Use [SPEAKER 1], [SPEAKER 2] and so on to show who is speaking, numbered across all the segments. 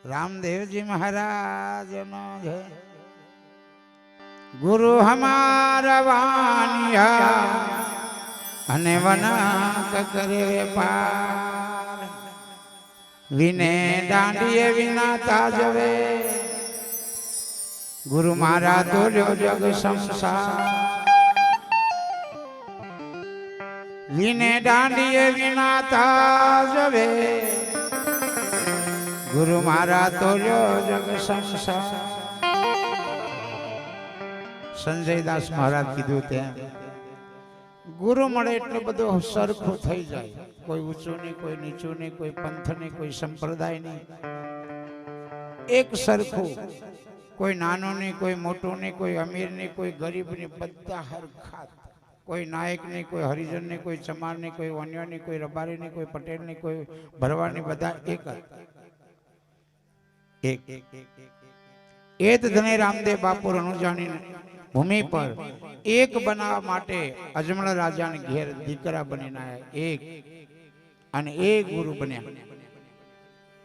[SPEAKER 1] रामदेव जी महाराज no जय। गुरु हमारा वानिया अने वनाक करे वेपार विने दांडिये विना ताजवे गुरु मारा तोल्यो जग संसार विने दांडिये विना ताजवे गुरु मारा तोल्यो जग संसार। संजय दास महाराज कीधुं तेम गुरु मळे एटलो बधो सरखो थई जाय, कोई ऊंचो नहीं, कोई नीचो नहीं, कोई पंथ नहीं, कोई संप्रदाय नहीं, एक सरखो, कोई नानो नहीं, कोई मोटो नहीं, कोई अमीर नहीं, कोई गरीब नहीं, बधा हरखा, कोई नायक नहीं, कोई हरिजन नहीं, कोई चमार नहीं, कोई वन्य नहीं, कोई रबारी नहीं, कोई पटेल नहीं, कोई भरवाड़ नहीं, बधा एक एक एक धने रामदेव बापू रણુજાની भूमि पर एक बनावा माटे अजमल राजा ने घेर दीकरा बनीने आया एक अने एक गुरु बन्या।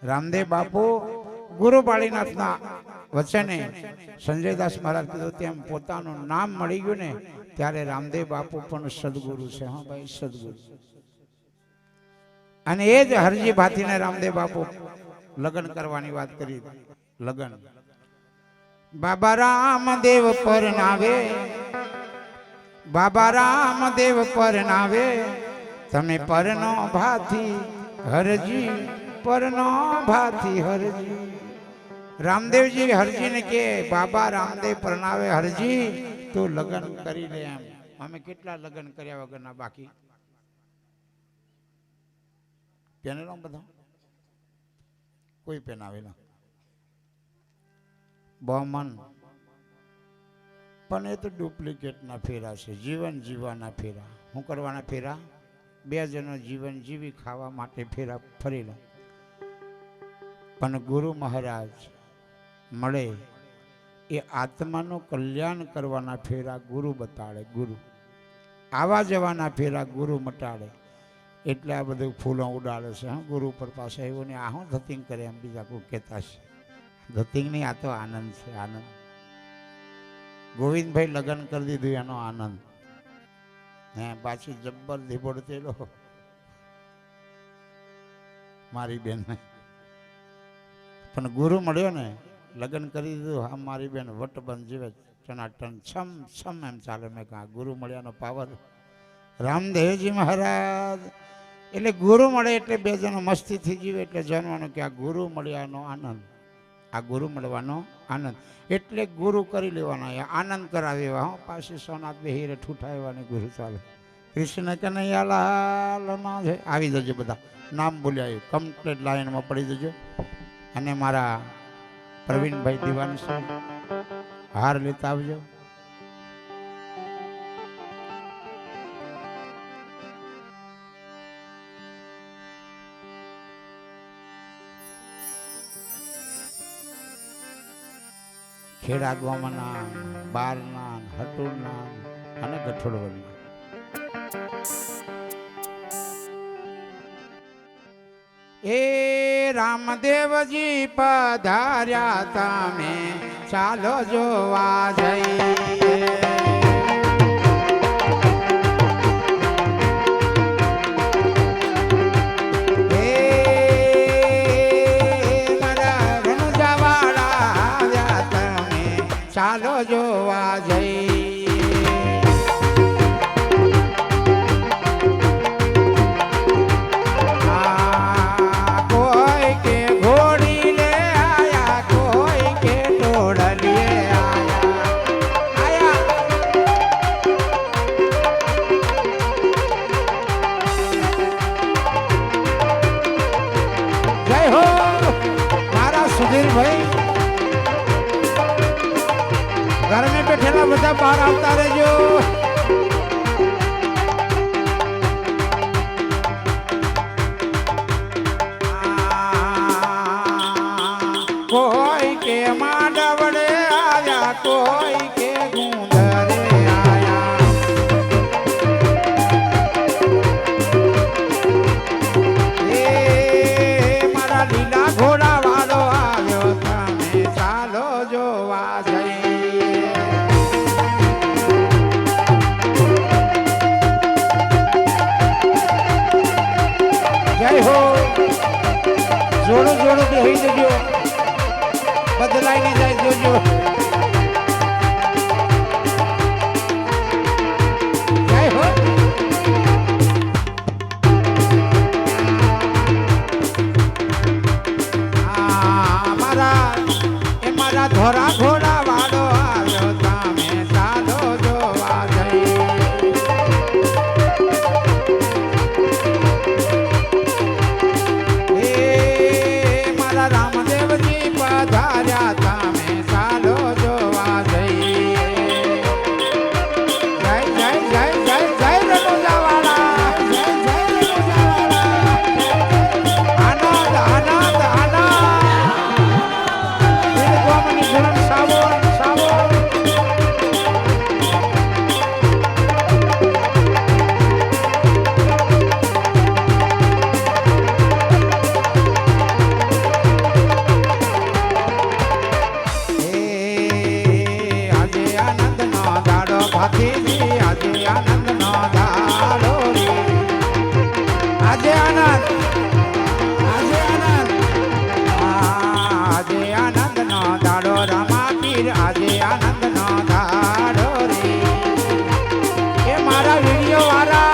[SPEAKER 1] रामदेव बापू गुरु बाळीनाथना वचने संजय दास महाराज कीधुं तेम पोतानुं नाम मळी गयुं ने त्यारे रामदेव बापू पण सद्गुरु छे। हाँ भाई सद्गुरु। अने ए ज हरजी भातीने रामदेव बापू लगन करवानी वात करी। लगन बाबा रामदेव परनावे, बाबा रामदेव परनावे, तमे परनो भाती हरजी, परनो भाती हरजी। रामदेव जी हरजी ने के बाबा रामदेव परनावे हरजी तू लगन करी ले। एम अमे केटला लगन कर्या वगरना बाकी पेनेलो बधा कोई पेनावेला बहुमन पण ए तो डुप्लिकेट ना फेरा छे। जीवन जीवाना फेरा हूँ करवाना फेरा बे जनो जीवन जीवी खावा माटे फेरा फरी लो। पण गुरु महाराज मळे ए आत्मानो कल्याण करवाना फेरा गुरु बताड़े। गुरु आवा जवाना फेरा गुरु मटाड़े। एटले आ बधुं फूलों उडाड़े छे। हाँ गुरु पर पास आव्यो ने आ हुं धतिंग करे एम बीजा कोई कहेता छे। धतिंग नहीं, आ तो आनंद छे आनंद। गोविंद भाई लगन कर दीधुं एनो आनंद। हे पाછી जब्बर ધીબોડતેલો मारी बेन ने पण गुरु मळ्यो ने लगन करी दीधुं। हाँ मारी बेन वट बन जीवे टनाटन छम छम एम चाले। मैं कहा गुरु मळ्यानो पावर। रामदेव जी महाराज एटले गुरु मळे एटले बे जणो मस्ती थी जीवे एटले जानवानुं के आ गुरु मळ्यानो आनंद, आ गुरु मळवानो आनंद। एटले गुरु करी लेवाना, आनंद करावे। हाँ पाછી सोनाथ बेहीरे ठूठायवानी गुरु चाले। कृष्ण कन्हैया लाल नो जय। आवी जजो बधा नाम बोल्या कम्प्लीट लाइन में पड़ी जजो। अने मारा प्रवीण भाई दीवान से हार लेता आवजो। खेड़ा गामना बारना हटूरना अने गठोड़वलना ए रामदेव जी पधार्या तमे चालो जोवा जईए। चालो जोवा जईए। कोई के घोड़ी ले आया, कोई के टोड़ लिए आया आया। जय हो मारा सुधीर भाई। घर में बैठेला बधा बाहर आवता रहो। कोई के माडवड़े आया, कोई के गुंदरे आया। ए मारा लीला घोड़ा वालो आया। થોડું બેહી જજો, બદલાઈ નહીં જાય જોજો. ધોરા ઘોડા વાળો આવ્યો તમે ચાલો જોવા જઈ. એ મારા રામદેવજી પધાર્યા તમે ચાલો જોવા જઈ. જય જય જય જય જય રણુજાવાળા, જય જય રણુજાવાળા. આનંદ આનંદ આનંદ. આજે આનંદ નો દાડો રે. એ મારા વિડીયો વાળા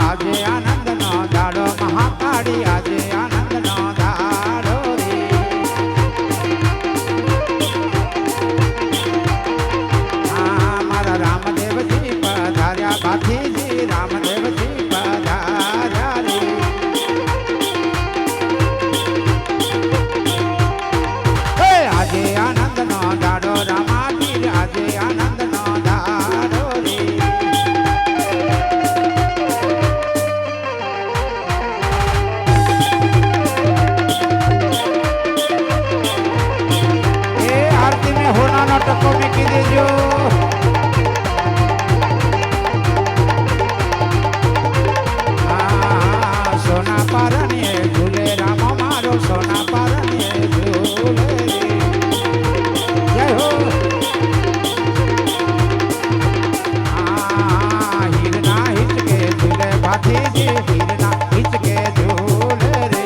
[SPEAKER 1] આજે આનંદ નો દાડો મહાકાળી. આજે આનંદ નો ભાથીજી રામદેવજી પધાર્યા રે. આજે આનંદ નો દાડો રામાપીર, આજે આનંદ નો દાડો રે. એ આરતી में होना નો टको મૂકી દેજો. સોના પારણીએ ઝૂલે રામ મારો, સોના પારણીએ ઝૂલે. જય હો. હીરના હિચકે ઝૂલે ભાથીજી, હીરના હિચકે ઝૂલે રે.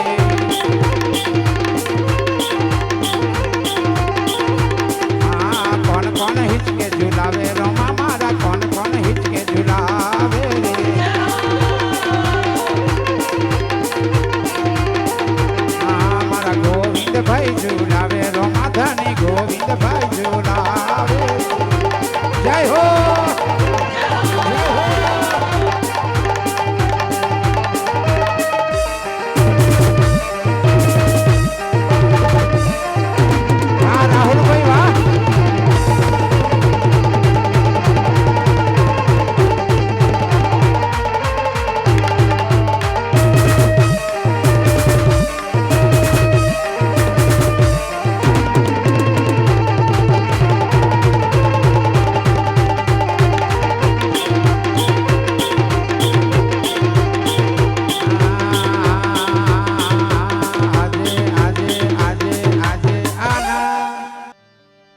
[SPEAKER 1] કોણ કોણ હિચકે ઝૂલાવે રોમા મારા, કોણ કોણ હિચકે ઝૂલાવે રે. ભાઈ ઝુલાવે રોમાધણી, ગોવિંદ ભાઈ ઝુલાવે. જય હો. હા રાહુલભાઈ વાહ.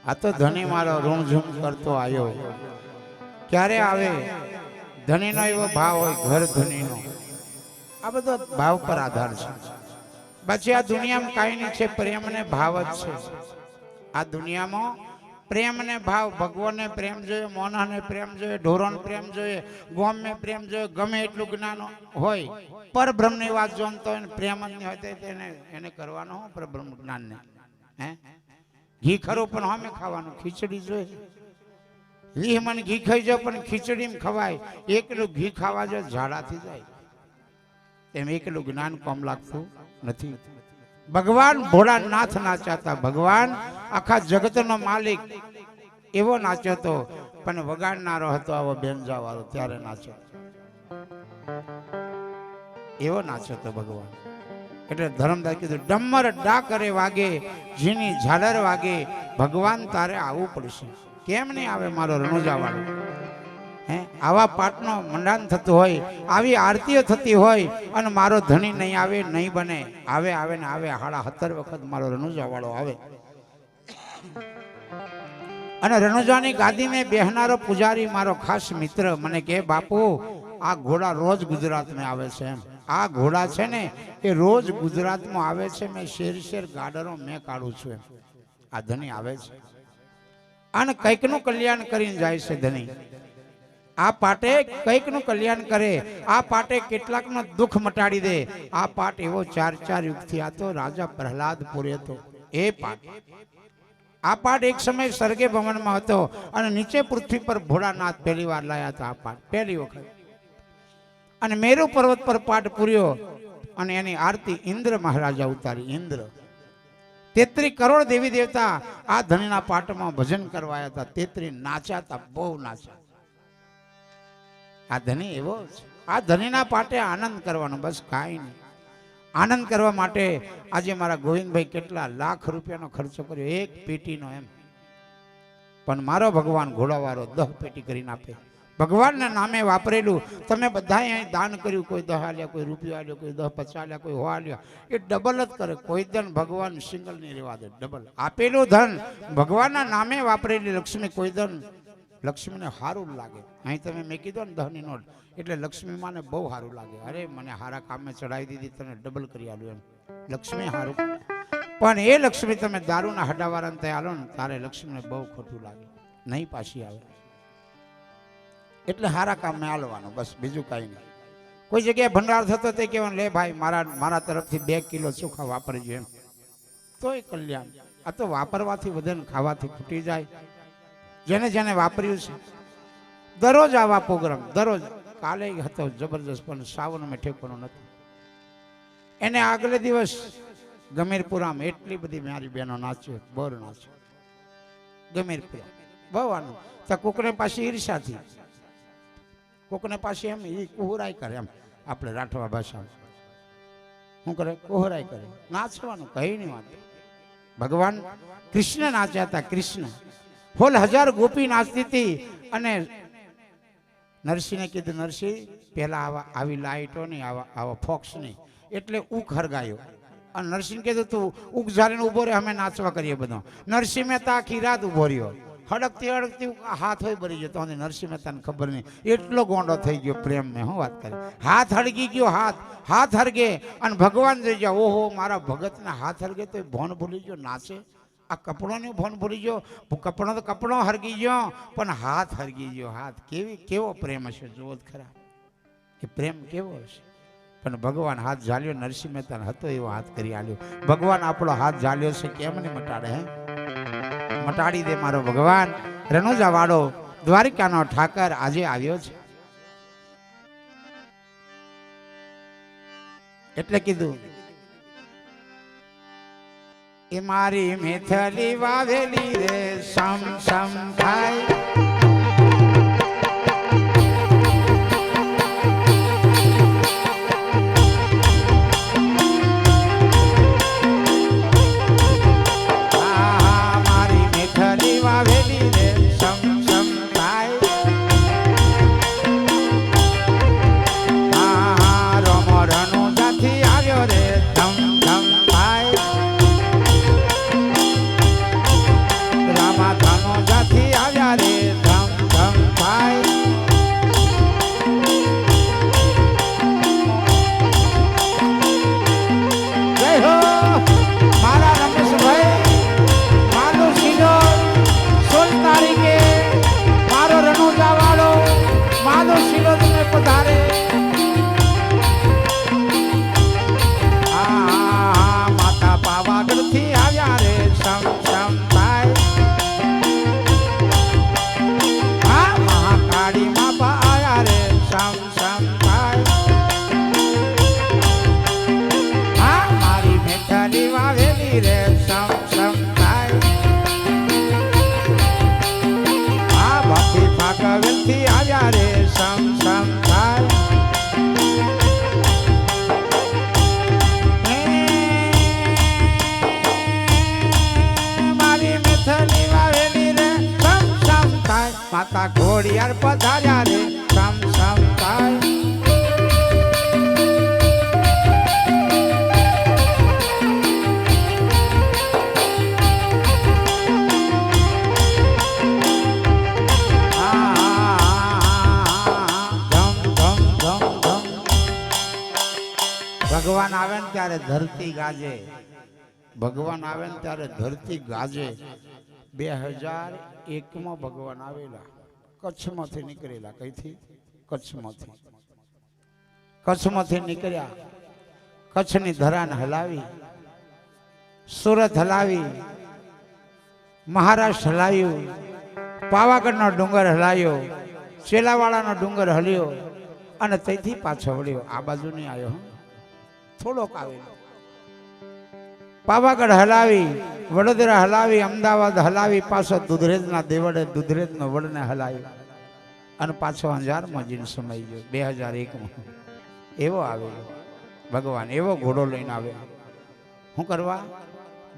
[SPEAKER 1] આ તો ધણી મારો રૂમઝૂમ કરતો આવ્યો. ક્યારે આવે? ધણીનો એવો ભાવ હોય, ઘર ધણીનો. આ બધો ભાવ પર આધાર છે. પછી આ દુનિયામાં કાંઈ નહીં છે, પ્રેમ ને ભાવ જ છે. આ દુનિયામાં પ્રેમ ને ભાવ, ભગવાનને પ્રેમ જોઈએ, મોનાને પ્રેમ જોઈએ, ઢોરોને પ્રેમ જોઈએ, ગોમને પ્રેમ જોઈએ. ગમે એટલું જ્ઞાન હોય, પર બ્રહ્મની વાત જોનતો હોય, પ્રેમ જ નહીં હોય તો એને કરવાનો હોય પર બ્રહ્મ જ્ઞાનને. હે ઘી ખરું પણ અમે ખાવાનું, ખીચડી જોઈએ. લીહ મને ઘી ખાઈ જાવ પણ ખીચડીમાં ખવાય. એકલું ઘી ખાવા જો ઝાડાથી જાય. એમ એકલું જ્ઞાન કોમ લાગતું નથી. ભગવાન ભોળાનાથ નાચાતા, ભગવાન આખા જગતનો માલિક એવો નાચ્યો હતો, પણ વગાડનારો હતો આવો બેનજા વાળો, ત્યારે નાચ્યો એવો નાચ્યો હતો ભગવાન. એટલે ધર્મદાસ કીધું ડમર ડાકરે વાગે, જીની ઝાલર વાગે, ભગવાન તારે આવવું પડશે. કેમ નહીં આવે મારો રણુજા વાળો? હે આવા પાઠનો મંડાણ થતું હોય, આવી આરતીઓ થતી હોય અને મારો ધણી નહીં આવે, નહીં બને, આવે આવે ને આવે 17 વખત મારો રણુજા વાળો આવે અને રણુજાની ગાદીમાં બેહનારો પૂજારી મારો ખાસ મિત્ર મને કહે, બાપુ આ ઘોડા રોજ ગુજરાતમાં આવે છે એમ, આ ઘોડા છે ને એ રોજ ગુજરાતમાં આવે છે, મેં શેર ગાડરો મેં કાઢું છું એમ, આ ધણી આવે છે અને કંઈકનું કલ્યાણ કરીને જાય છે ધણી, આ પાટે કંઈકનું કલ્યાણ કરે, આ પાટે કેટલાકનો દુઃખ મટાડી દે, આ પાટ એવો 4 યુગથી આ તો રાજા પ્રહલાદ પૂરે હતો એ પાટ, આ પાટ એક સમય સરગે ભવનમાં હતો અને નીચે પૃથ્વી પર ભોળાનાથ પહેલી વાર લાયા હતા, આ પાટ પહેલી વખત, અને મેરુ પર્વત પર પાઠ પૂર્યો અને એની આરતી ઇન્દ્ર મહારાજા ઉતારી, ઇન્દ્ર 33 કરોડ દેવી દેવતા આ ધણીના પાઠમાં ભજન કરવાયા હતા, 33 નાચ્યા હતા, બહુ નાચ્યા, આ ધણી એવો છે, આ ધણીના પાઠે આનંદ કરવાનો, બસ કાંઈ નહીં, આનંદ કરવા માટે આજે મારા ગોવિંદભાઈ કેટલા લાખ રૂપિયાનો ખર્ચો કર્યો એક પેટીનો એમ, પણ મારો ભગવાન ઘોડાવાળો 10 પેટી કરીને આપે, ભગવાનના નામે વાપરેલું, તમે બધાએ અહીં દાન કર્યું, કોઈ 10 આલ્યા, કોઈ રૂપિયો આલ્યો, કોઈ 10 50 આલ્યા, કોઈ 100 આલ્યા, એ ડબલ જ કરે, કોઈ ધન ભગવાન સિંગલ નહીં રહેવા દે, ડબલ આપેલું ધન ભગવાનના નામે વાપરેલી લક્ષ્મી, કોઈ ધન લક્ષ્મીને સારું લાગે, અહીં તમે મેં કીધું ને 10ની નોટ એટલે લક્ષ્મી માને બહુ સારું લાગે, અરે મને સારા કામે ચડાવી દીધી, તને ડબલ કરી આલ્યું એમ, લક્ષ્મી સારું, પણ એ લક્ષ્મી તમે દારૂના હડાવાળાને ત્યાં આલો ને તારે લક્ષ્મીને બહુ ખોટું લાગે, નહીં પાછી આવે, એટલે સારા કામે આલવાનું, બસ બીજું કાંઈ નહીં, કોઈ જગ્યાએ ભંડાર થતો તે કહેવાનું, લે ભાઈ મારા તરફથી 2 કિલો ચોખા વાપરજો એમ, તોય કલ્યાણ, આ તો વાપરવાથી વધે ને ખાવાથી ખૂટી જાય, જેને જેને વાપર્યું છે દરરોજ આવા પ્રોગ્રામ, દરરોજ, કાલે હતો જબરજસ્ત પણ સાવનમાં ઠેકવાનો નથી, એને આગલે દિવસ ગમીરપુરામાં એટલી બધી મારી બહેનો નાચ્યો, બોર નાચ્યો ગમીરપુરા, બહુ આનંદ, તો કોકને પાછી ઈર્ષાથી, કોકને પાછી એમ એ કોહરાઈ કરે, એમ આપણે રાઠવા ભાષામાં શું કરે, કોહરાઈ કરે, નાચવાનું કઈ નહીં વાત, ભગવાન કૃષ્ણ નાચ્યા હતા, કૃષ્ણ ફૂલ 1000 ગોપી નાચતી હતી અને નરસિંહને કીધું, નરસિંહ પહેલા આવી લાઈટો નહીં, આવા ફોક્સ નહીં, એટલે ઉક હરગાયો, અને નરસિંહ કીધું તું ઉક ઝાલીને ઉભો રહે, અમે નાચવા કરીએ બધો, નરસિંહ મહેતા આખી રાત ઉભો રહ્યો, હડકતી હાથ હોય ભરી ગયો, તો નરસિંહ મહેતાને ખબર નહીં, એટલો ગોંડો થઈ ગયો પ્રેમ મેં, હું વાત કરી, હાથ હળગી ગયો, હાથ હરગે, અને ભગવાન જોઈ ગયા, ઓહો મારા ભગતને હાથ હરગે તો ભોન ભૂલી ગયો, નાચે, આ કપડોને ભોન ભૂલી ગયો, કપડો તો કપડો હરગી ગયો પણ હાથ હરગી ગયો, હાથ કેવો પ્રેમ હશે, જુઓ ખરા એ પ્રેમ કેવો હશે, પણ ભગવાન હાથ ઝાલ્યો, નરસિંહ મહેતા હતો એવો હાથ કરી આલ્યો, ભગવાન આપણો હાથ ઝાલ્યો છે કેમ નહીં મટાડે, હે મટાડી દે મારો ભગવાન, રણુજા વાળો દ્વારિકાનો ઠાકર આજે આવ્યો છે, એટલે કીધું એ મારી મેથલી વાવેલી રે સમ સમ થાય, મારી મેથલી વાવેલી રે સમ સમ થાય, રમો રણુજાથી આવ્યો રે ધમ ધમ થાય, જાથી આવ્યા રે ધમ ધમ થાય, જય હો મારા રમેશભાઈ, મારું સીધો 16 તારીખે મારો રણુજા વાળો મારો સીધો તમે પધારે, માતા પાવાગઢથી આવ્યા રે સમ સમ થાય, સમ સમ થાય, મારી મેથલી વાવેલી રે સમ સમ થાય, ભક્તિ ફાકવેલથી આવ્યા રે સમ સમ થાય, મારી મેથલી વાવેલી રે સમ સમ થાય, માતા ઘોડિયાર પધાર્યા રે ભગવાન આવે ને ત્યારે ધરતી ગાજે, ભગવાન આવે ને ત્યારે ધરતી ગાજે. 2001માં ભગવાન આવેલા, કચ્છમાંથી નીકળેલા. કઈથી? કચ્છમાંથી નીકળ્યા. કચ્છની ધરાને હલાવી, સુરત હલાવી, મહારાષ્ટ્ર હલાવ્યું, પાવાગઢનો ડુંગર હલાયો, ચેલાવાળાનો ડુંગર હલ્યો અને તેથી પાછો વળ્યો. આ બાજુ નહીં આવ્યો, થોડોક આવેલો. પાવાગઢ હલાવી, વડોદરા હલાવી, અમદાવાદ હલાવી, પાછો દુધરેજના દેવળે દુધરેજનો વડને હલાવ્યો અને પાછો અંજારમાં જઈને સમાઈ ગયો. 2001માં એવો આવેલો ભગવાન, એવો ઘોડો લઈને આવ્યો. શું કરવા?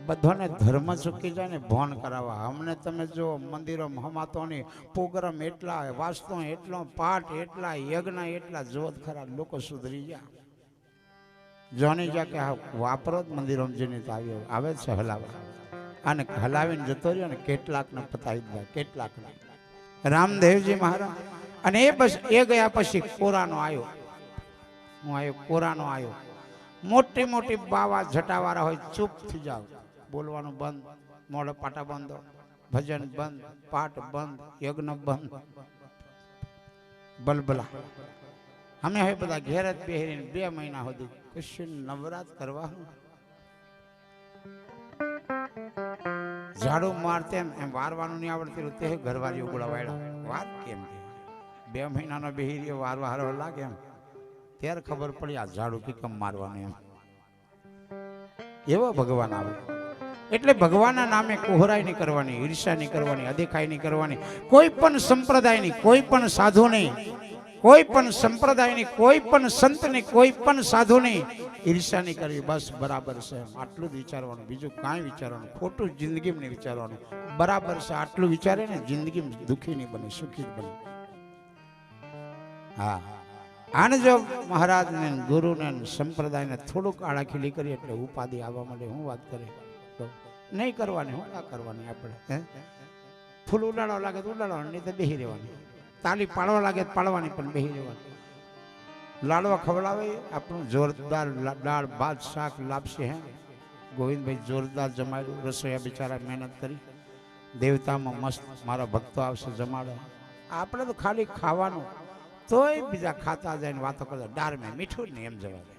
[SPEAKER 1] બધાને ધર્મ ચૂકી જાય ને ભોન કરાવવા. અમને તમે જો મંદિરો હમાતોની પ્રોગ્રામ એટલા, વાસ્તુ એટલો, પાઠ એટલા, યજ્ઞ એટલા, જોત ખરા લોકો સુધરી ગયા. જોની જા કે વાપરો જ મંદિરો જઈને આવ્યો, આવે છે હલાવા અને હલાવીને જતો રહ્યો ને કેટલાકને પતાવી દીધા, કેટલાકને. રામદેવજી મહારાજ અને એ બસ એ ગયા પછી કોરાનો આવ્યો. હું આવ્યો, કોરાનો આવ્યો. મોટી મોટી બાવા જટાવાળા હોય, ચૂપ થઈ જાવ, બોલવાનું બંધ, મોઢે પાટા બંધ, ભજન બંધ, પાઠ બંધ, યજ્ઞ બંધ, બલબલા. અમે હવે બધા ઘેર જ બેહીને 2 મહિના સુધી કશું નવરાત કરવા. ઝાડુ મારતે એમ વારવાનું નહીં આવડતું, તે ઘરવાળીઓ બોલાવાડ્યા. વાર કેમ? 2 મહિનાનો બેહી રહ્યો, વારવા હારો લાગે એમ. ત્યારે ખબર પડી આ ઝાડુ કેમ મારવાનું એમ. એવો ભગવાન આવે. એટલે ભગવાનના નામે કોહરાઈ નહીં કરવાની, ઈર્ષા નહીં કરવાની, અદેખાઈ નહીં કરવાની. કોઈ પણ સંપ્રદાયની, કોઈ પણ સાધુની, કોઈ પણ સંપ્રદાયની, કોઈ પણ સંતની, કોઈ પણ સાધુની ઈર્ષા નહીં કરવી. બસ બરાબર છે આટલું જ વિચારવાનું, બીજું કાંઈ વિચારવાનું ખોટું જિંદગીમાં નહીં વિચારવાનું. બરાબર છે આટલું વિચારે ને જિંદગીમાં દુઃખી નહીં બને, સુખી જ બને. હા, આને જો મહારાજને, ગુરુને, સંપ્રદાયને થોડુંક આડાખીલી કરીએ એટલે ઉપાધિ આવવા માટે હું વાત કરી નહીં કરવાની. હું ના કરવાની આપણે. ફૂલ ઉડાડવા લાગે તો ઉડાડવાનું, નહીં તો બેહી રહેવાની. તાલી પાડવા લાગે તો પાડવાની, પણ બેહી રહેવાની. લાડવા ખવડાવે આપણું જોરદાર દાળ ભાત શાક લાપસી. હે ગોવિંદભાઈ જોરદાર જમાડ્યું. રસોઈયા બિચારા મહેનત કરી, દેવતામાં મસ્ત મારા ભક્તો આવશે જમાડવા. આપણે તો ખાલી ખાવાનું, તોય બીજા ખાતા જાય વાતો કરતા. દાળ મેં મીઠું નહીં એમ જવા દે.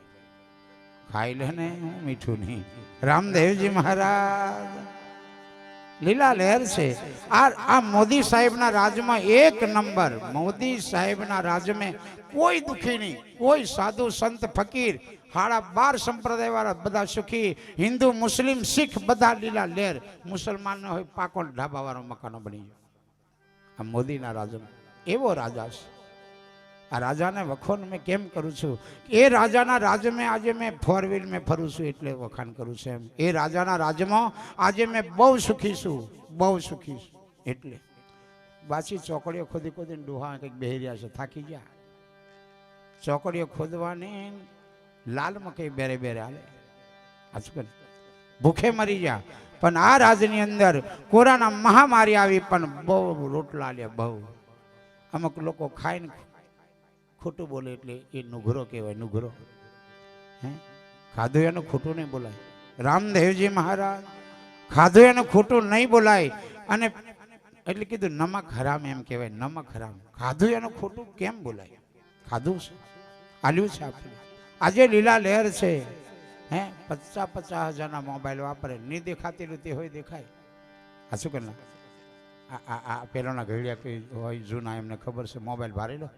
[SPEAKER 1] ખાઈ લે ને, મીઠું નહીં. રામદેવજી મહારાજ લીલા લહેર છે. આ મોદી સાહેબના રાજમાં 1 નંબર. મોદી સાહેબના રાજમાં કોઈ દુખી નહીં, કોઈ સાધુ સંત ફકીર, 12 સંપ્રદાય વાળા બધા સુખી. હિન્દુ મુસ્લિમ શીખ બધા લીલા લહેર. મુસલમાન હોય પાકો ઢાબા વાળો મકાનો બની ગયો. આ મોદીના રાજમાં એવો રાજા છે. આ રાજાને વખોન મેં કેમ કરું છું? એ રાજાના રાજમાં આજે મેં 4 વ્હીલ મેં ફરું છું એટલે વખાણ કરું છું એમ. એ રાજાના રાજમાં આજે મેં બહુ સુખી છું, બહુ સુખી છું. એટલે બાછી ચોકડીઓ ખોદી ખોદીને ડોહા કંઈક બેહી રહ્યા છે, થાકી ગયા. ચોકડીઓ ખોદવાની લાલમાં કંઈ બેરે બેરે હાલે. આજકાલ ભૂખે મરી ગયા. પણ આ રાજની અંદર કોરોના મહામારી આવી, પણ બહુ રોટલા લે, બહુ. અમુક લોકો ખાઈને ખોટું બોલે એટલે એ નુઘરો કહેવાય, નુઘરો. હે ખાધું એનું ખોટું નહીં બોલાય. રામદેવજી મહારાજ ખાધું એનું ખોટું નહીં બોલાય. અને એટલે કીધું નમક હરામ એમ કહેવાય, નમક હરામ. ખાધું એનું ખોટું કેમ બોલાય? ખાધું છે, આલ્યું છે આપણે. આજે લીલા લહેર છે. હે 50 હજારના મોબાઈલ વાપરે, નહીં દેખાતી રીતે હોય દેખાય. આ શું કરે? આ પેલાના ઘડિયા હોય જૂના, એમને ખબર છે મોબાઈલ ભારી લો.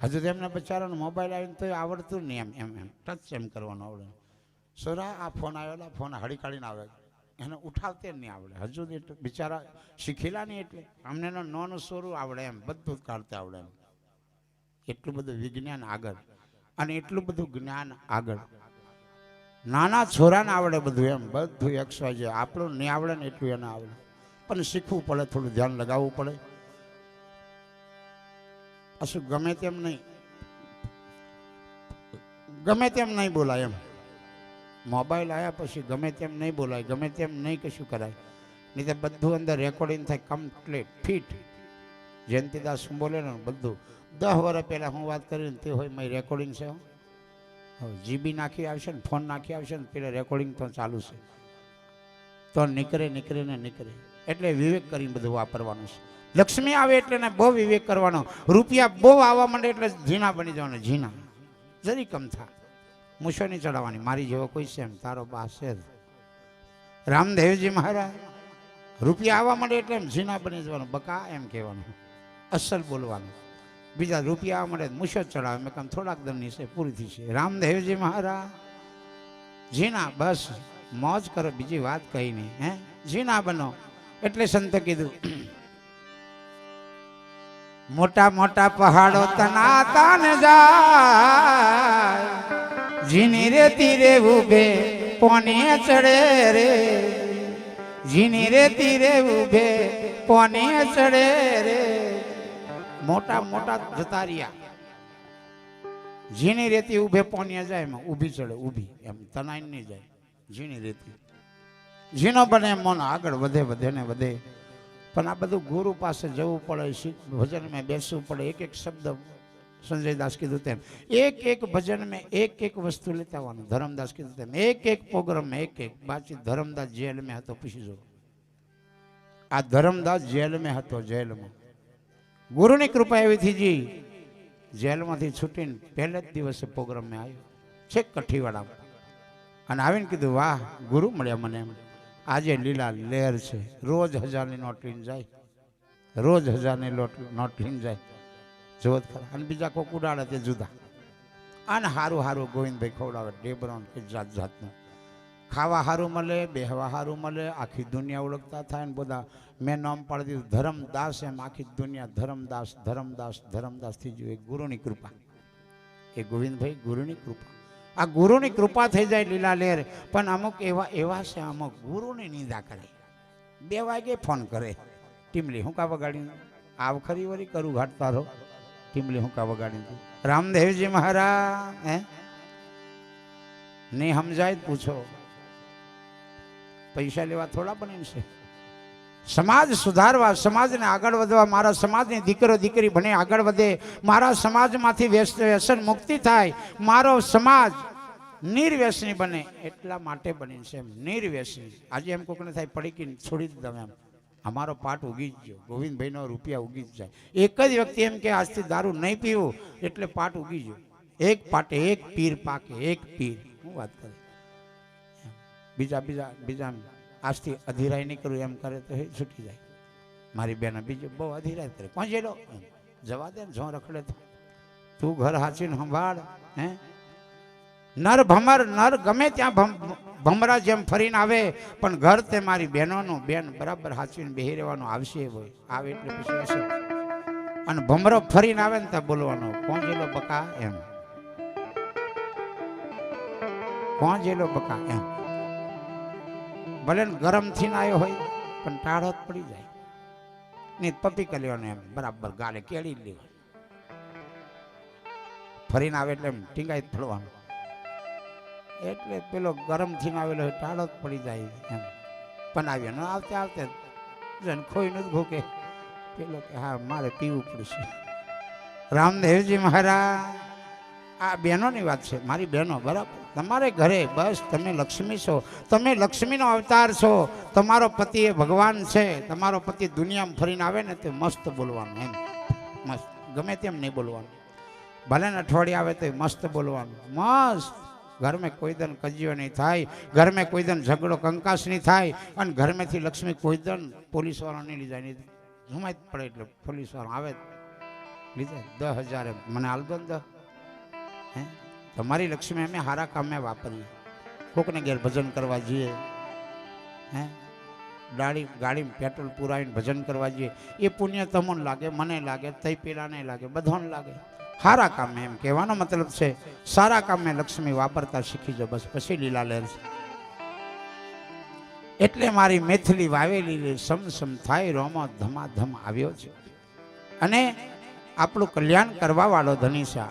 [SPEAKER 1] હજુ તો એમને બચારાનો મોબાઈલ આવીને તો આવડતું નહીં. એમ એમ એમ ટચ એમ કરવાનું આવડે. સોરા આ ફોન આવેલા, ફોન હળી કાઢીને આવે, એને ઉઠાવતે નહીં આવડે. હજુ બિચારા શીખેલા નહીં. એટલે અમને નોનું સોરું આવડે, એમ બધું જ કાઢતે આવડે. એમ એટલું બધું વિજ્ઞાન આગળ અને એટલું બધું જ્ઞાન આગળ. નાના છોરાને આવડે બધું, એમ બધું XYZ. આપણું નહીં આવડે ને એટલું એને આવડે, પણ શીખવું પડે, થોડું ધ્યાન લગાવવું પડે. શું ગમે તેમ નહીં, ગમે તેમ નહીં બોલાય. એમ મોબાઈલ આવ્યા પછી ગમે તેમ નહીં બોલાય, ગમે તેમ નહીં કશું કરાય. નહીં તો બધું અંદર રેકોર્ડિંગ થાય કમ્પ્લીટ ફિટ. જયંતિદાસ બોલે ને બધું 10 વર્ષ પહેલાં હું વાત કરીને તે હોય મારી રેકોર્ડિંગ છે. જીબી નાખી આવશે ને ફોન નાખી આવશે ને પેલા રેકોર્ડિંગ તો ચાલુ છે તો નીકળે ને નીકળે. એટલે વિવેક કરીને બધું વાપરવાનું છે. લક્ષ્મી આવે એટલે ને બહુ વિવેક કરવાનો. રૂપિયા બહુ આવવા માંડે એટલે ઝીણા બની જવાનું. ઝીણા જરી કમ થા. મૂછો નહીં ચડાવવાની. મારી જેવો કોઈ છે એમ તારો બા છે. રામદેવજી મહારાજ રૂપિયા આવવા માંડે એટલે એમ ઝીણા બની જવાનું. બકા એમ કહેવાનું, અસલ બોલવાનું. બીજા રૂપિયા આવવા માંડે મૂછો ચડાવે. મેં કામ થોડાક દમની છે પૂરી થઈ છે. રામદેવજી મહારાજ ઝીણા બસ મોજ કરો, બીજી વાત કહી નહીં. હે ઝીણા બનો. એટલે સંતે કીધું મોટા મોટા પહાડો તનાતા ને જાય, ઝીણી રેતી રે ઉભે પોને ચડે રે, ઝીણી રેતી રે ઉભે પોને ચડે રે. મોટા મોટા જતા રહ્યા, ઝીણી રેતી ઉભે પોને જાય એમાં ઊભી ચડે. ઊભી એમ તનાઈ નહીં જાય. ઝીણી રેતી ઝીણો બને એમ મન આગળ વધે ને વધે. પણ આ બધું ગુરુ પાસે જવું પડે, ભજનમાં બેસવું પડે. એક એક શબ્દ સંજય દાસ કીધું તેમ એક એક ભજનમાં એક એક વસ્તુ લેતા આવવાનું. ધર્મદાસ કીધું તેમ એક એક પ્રોગ્રામ એક એક. બાકી ધર્મદાસ જેલમાં હતો, પૂછી જો. આ ધર્મદાસ જેલમાં હતો, જેલમાં. ગુરુની કૃપા એવી થઈ જી, જેલમાંથી છૂટીને પહેલે જ દિવસે પ્રોગ્રામમાં આવ્યો છેક કઠીવાડામાં. અને આવીને કીધું વાહ ગુરુ મળ્યા મને. એમ આજે લીલા લહેર છે. રોજ 1000ની નોટ લઈને જાય, રોજ 1000ની નોટ લઈને જાય. જોત ખરા. અને બીજા કોક ઉડાડે તે જુદા. અને હારું હારું ગોવિંદભાઈ ખવડાવે ડેબરોન કે જાત જાતનું. ખાવા સારું મળે, બેહવા સારું મળે. આખી દુનિયા ઓળખતા થાય ને બધા. મેં નામ પાડી દીધું ધર્મદાસ. એમ આખી દુનિયા ધર્મદાસ ધર્મદાસ ધર્મદાસ થઈ ગયું. એ ગુરુની કૃપા. એ ગોવિંદભાઈ ગુરુની કૃપા. આ ગુરુની કૃપા થઈ જાય લીલા લહેર. પણ અમુક એવા છે, અમુક ગુરુની નિંદા કરે. 2 વાગે ફોન કરે, ટીમલી હું કા વગાડી આવ ખરી વરી કરું ઘાટ તારો. ટીમલી હું કા વગાડી. રામદેવજી મહારાજ હે નહીં સમજાય પૂછો. પૈસા લેવા થોડા બને છે. સમાજ સુધારવા, સમાજને આગળ વધવા, મારા સમાજની દીકરો દીકરી બને આગળ વધે, મારા સમાજમાંથી વ્યસન મુક્તિ થાય, મારો સમાજ નિર્વ્યસની બને, એટલા માટે બની છે. એમ નિર્વ્યસની. આજે એમ કોકને થાય પડીકીને છોડી દીધા એમ અમારો પાઠ ઉગી જ ગયો. ગોવિંદભાઈનો રૂપિયા ઉગી જ જાય. એક જ વ્યક્તિ એમ કે આજથી દારૂ નહીં પીવું એટલે પાઠ ઉગી ગયો. એક પાટે એક પીર પાકે. એક પીર. હું વાત કરું. બીજા આજથી અધીરાય નહીં કરું એમ કરે તો છૂટી જાય. મારી બેન બીજું બહુ અધીરાય કરે. પહોંચેલો જવા દે ને, જો રખડે તો તું ઘર હાચીને સંભાળ. હે નર ભમર નર ગમે ત્યાં ભમરા જેમ ફરીને આવે, પણ ઘર તે મારી બહેનોનું. બેન બરાબર હાચીને બેહી રહેવાનું. આવશે હોય આવે એટલે પછી હશે. અને ભમરો ફરીને આવે ને ત્યાં બોલવાનું પહોંચેલો બકા એમ. પહોંચેલો બકા એમ. ભલે ગરમ થઈને આવ્યો હોય પણ ટાઢો જ પડી જાય. નહીં પપી કરી લેવાનું એમ બરાબર ગાલે કેળી લેવા. ફરીને આવે એટલે એમ ટીંગાઈ ફળવાનું. એટલે પેલો ગરમ થઈને આવેલો હોય ટાઢો જ પડી જાય એમ. પણ આવ્યો ન આવતે આવતે જન ખોઈ નથી ભૂકે. પેલો કે હા મારે પીવું પડશે. રામદેવજી મહારાજ આ બહેનોની વાત છે. મારી બહેનો બરાબર તમારે ઘરે બસ તમે લક્ષ્મી છો. તમે લક્ષ્મીનો અવતાર છો. તમારો પતિ એ ભગવાન છે. તમારો પતિ દુનિયામાં ફરીને આવે ને તે મસ્ત બોલવાનું. એમ મસ્ત. ગમે તેમ નહીં બોલવાનું. ભલે ને અઠવાડિયે આવે તો મસ્ત બોલવાનું. મસ્ત. ઘરમાં કોઈ દન કજિયો નહીં થાય. ઘરમાં કોઈ દન ઝઘડો કંકાસ નહીં થાય. અને ઘરમાંથી લક્ષ્મી કોઈ દન પોલીસવાળા નહીં લીધા. નહીં જુમાય પડે એટલે પોલીસવાળા આવે લીધા 10,000 મને હાલ દો ને 10. હે તમારી લક્ષ્મી અમે સારા કામે વાપરીએ. કોકને ઘેર ભજન કરવા જઈએ. હે ગાડીમાં પેટ્રોલ પુરાવીને ભજન કરવા જઈએ. એ પુણ્ય તમને લાગે, મને લાગે, તઈ પેલાને લાગે, બધાને લાગે. સારા કામે એમ કહેવાનો મતલબ છે. સારા કામે લક્ષ્મી વાપરતા શીખી જાઓ બસ. પછી લીલા લહેર છે. એટલે મારી મેથલી વાવેલી સમસમ થાય રોમો ધમાધમ આવ્યો છે. અને આપણું કલ્યાણ કરવા વાળો ધનીશા